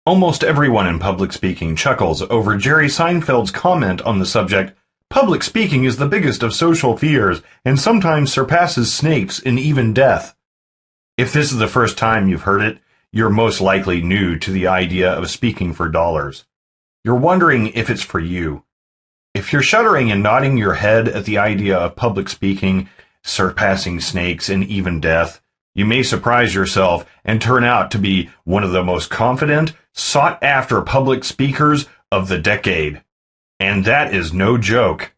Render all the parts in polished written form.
Almost everyone in public speaking chuckles over Jerry Seinfeld's comment on the subject, "Public speaking is the biggest of social fears and sometimes surpasses snakes and even death." If this is the first time you've heard it, you're most likely new to the idea of speaking for dollars. You're wondering if it's for you. If you're shuddering and nodding your head at the idea of public speaking surpassing snakes and even death, you may surprise yourself and turn out to be one of the most confident, sought-after public speakers of the decade. And that is no joke.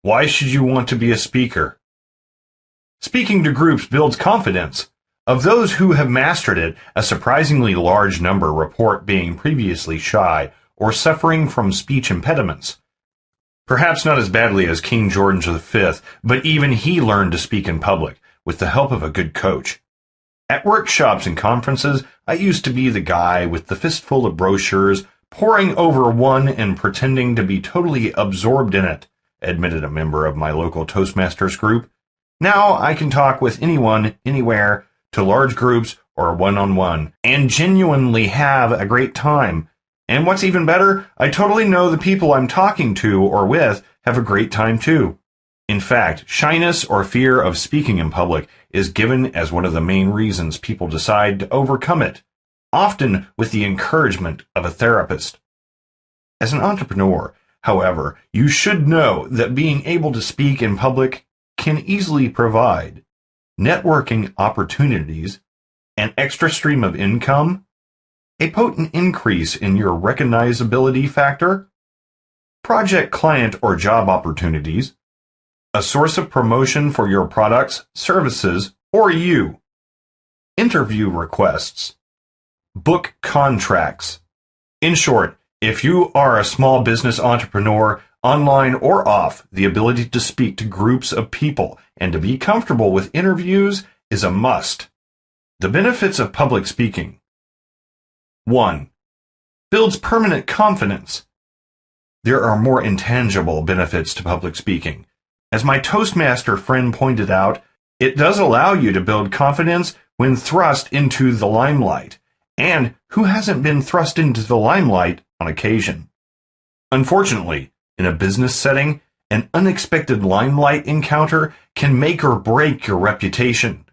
Why should you want to be a speaker? Speaking to groups builds confidence. Of those who have mastered it, a surprisingly large number report being previously shy or suffering from speech impediments. Perhaps not as badly as King George V, but even he learned to speak in public with the help of a good coach. At workshops and conferences, I used to be the guy with the fistful of brochures, poring over one and pretending to be totally absorbed in it, admitted a member of my local Toastmasters group. Now I can talk with anyone, anywhere, to large groups or one-on-one, and genuinely have a great time. And what's even better, I totally know the people I'm talking to or with have a great time too. In fact, shyness or fear of speaking in public is given as one of the main reasons people decide to overcome it, often with the encouragement of a therapist. As an entrepreneur, however, you should know that being able to speak in public can easily provide networking opportunities, an extra stream of income, a potent increase in your recognizability factor, project client or job opportunities, a source of promotion for your products, services, or you, interview requests, book contracts. In short, if you are a small business entrepreneur, online or off, the ability to speak to groups of people and to be comfortable with interviews is a must. The benefits of public speaking. 1. Builds permanent confidence. There are more intangible benefits to public speaking. As my Toastmaster friend pointed out, it does allow you to build confidence when thrust into the limelight. And who hasn't been thrust into the limelight on occasion? Unfortunately, in a business setting, an unexpected limelight encounter can make or break your reputation.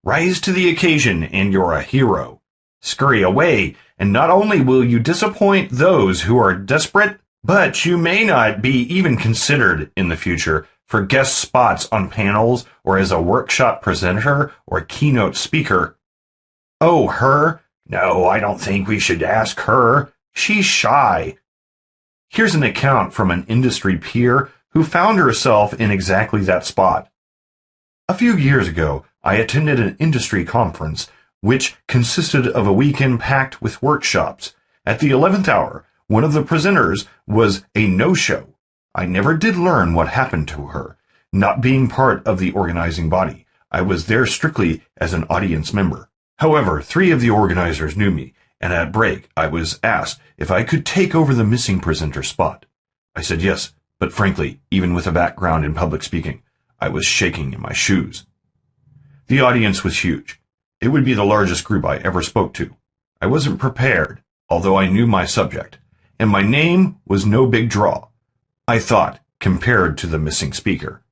Rise to the occasion and you're a hero. Scurry away, and not only will you disappoint those who are desperate, but you may not be even considered in the future for guest spots on panels or as a workshop presenter or keynote speaker. Oh, her? No, I don't think we should ask her. She's shy. Here's an account from an industry peer who found herself in exactly that spot. A few years ago, I attended an industry conference which consisted of a weekend packed with workshops. At the 11th hour, one of the presenters was a no-show. I never did learn what happened to her. Not being part of the organizing body, I was there strictly as an audience member. However, 3 of the organizers knew me, and at break I was asked if I could take over the missing presenter spot. I said yes, but frankly, even with a background in public speaking, I was shaking in my shoes. The audience was huge. It would be the largest group I ever spoke to. I wasn't prepared, although I knew my subject, and my name was no big draw, I thought, compared to the missing speaker.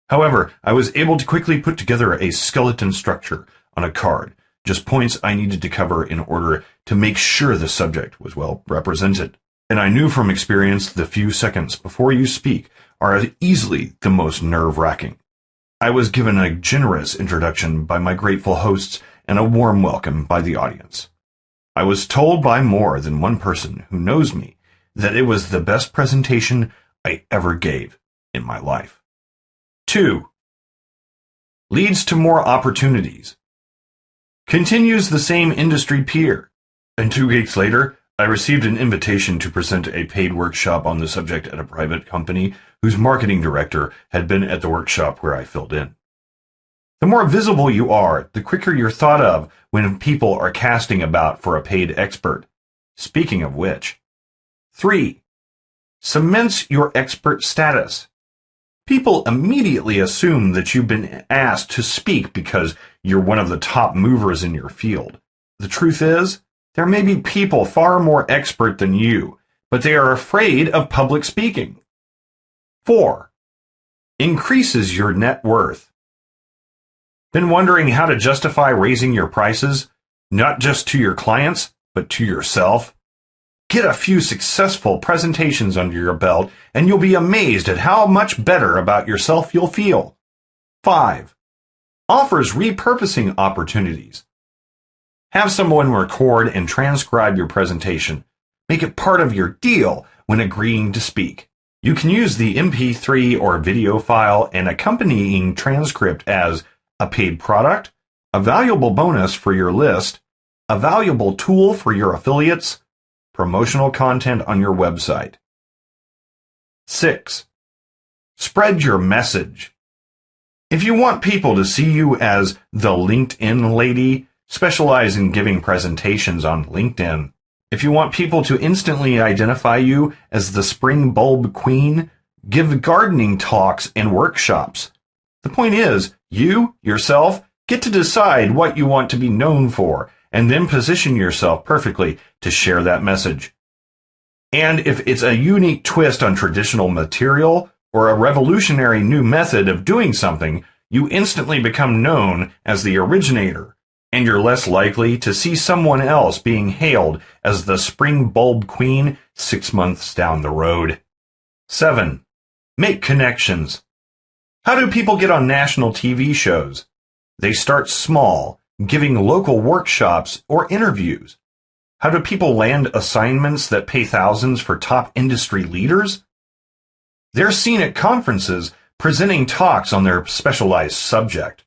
However, I was able to quickly put together a skeleton structure on a card, just points I needed to cover in order to make sure the subject was well represented. And I knew from experience the few seconds before you speak are easily the most nerve-wracking. I was given a generous introduction by my grateful hosts and a warm welcome by the audience. I was told by more than one person who knows me that it was the best presentation I ever gave in my life. 2. Leads to more opportunities. Continues the same industry peer. And 2 weeks later, I received an invitation to present a paid workshop on the subject at a private company whose marketing director had been at the workshop where I filled in. The more visible you are, the quicker you're thought of when people are casting about for a paid expert. Speaking of which. 3. Cements your expert status. People immediately assume that you've been asked to speak because you're one of the top movers in your field. The truth is, There may be people far more expert than you, but they are afraid of public speaking. 4. Increases your net worth. Been wondering how to justify raising your prices, not just to your clients, but to yourself? Get a few successful presentations under your belt, and you'll be amazed at how much better about yourself you'll feel. 5. Offers repurposing opportunities. Have someone record and transcribe your presentation. Make it part of your deal when agreeing to speak. You can use the MP3 or video file and accompanying transcript as a paid product, a valuable bonus for your list, a valuable tool for your affiliates, promotional content on your website. 6. Spread your message. If you want people to see you as the LinkedIn lady, specialize in giving presentations on LinkedIn. If you want people to instantly identify you as the spring bulb queen, give gardening talks and workshops. The point is, you, yourself, get to decide what you want to be known for, and then position yourself perfectly to share that message. And if it's a unique twist on traditional material or a revolutionary new method of doing something, you instantly become known as the originator, and you're less likely to see someone else being hailed as the spring bulb queen 6 months down the road. 7. Make connections. How do people get on national TV shows? They start small, giving local workshops or interviews. How do people land assignments that pay thousands for top industry leaders? They're seen at conferences presenting talks on their specialized subject.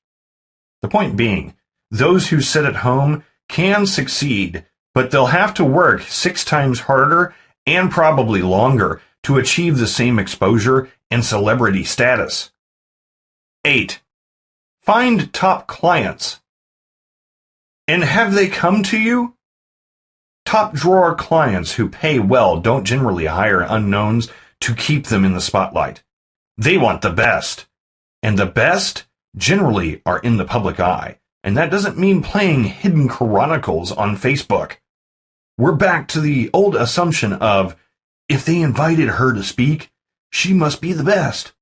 The point being, those who sit at home can succeed, but they'll have to work 6 times harder and probably longer to achieve the same exposure and celebrity status. 8. Find top clients. And have they come to you? Top drawer clients who pay well don't generally hire unknowns to keep them in the spotlight. They want the best. And the best generally are in the public eye. And that doesn't mean playing hidden chronicles on Facebook. We're back to the old assumption of, if they invited her to speak, she must be the best.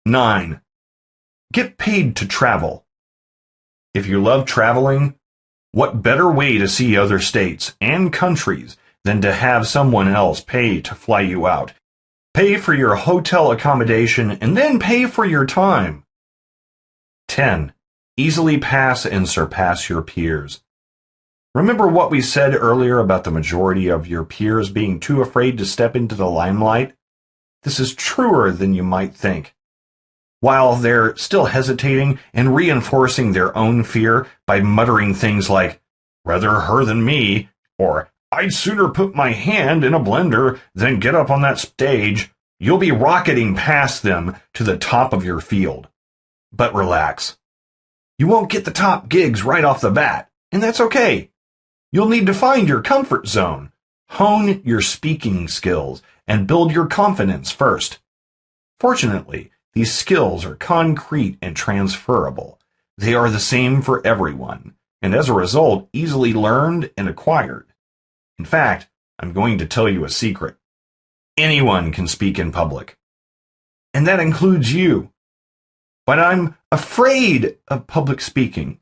9. Get paid to travel. If you love traveling, what better way to see other states and countries than to have someone else pay to fly you out, pay for your hotel accommodation, and then pay for your time? 10. Easily pass and surpass your peers. Remember what we said earlier about the majority of your peers being too afraid to step into the limelight? This is truer than you might think. While they're still hesitating and reinforcing their own fear by muttering things like, rather her than me, or I'd sooner put my hand in a blender than get up on that stage, you'll be rocketing past them to the top of your field. But relax. You won't get the top gigs right off the bat, and that's okay. You'll need to find your comfort zone, hone your speaking skills, and build your confidence first. Fortunately, these skills are concrete and transferable. They are the same for everyone, and as a result, easily learned and acquired. In fact, I'm going to tell you a secret. Anyone can speak in public. And that includes you. But I'm afraid of public speaking.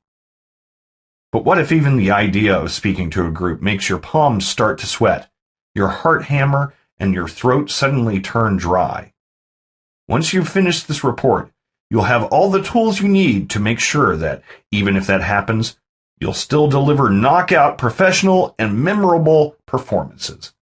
But what if even the idea of speaking to a group makes your palms start to sweat, your heart hammer, and your throat suddenly turn dry? Once you've finished this report, you'll have all the tools you need to make sure that, even if that happens, you'll still deliver knockout professional and memorable performances.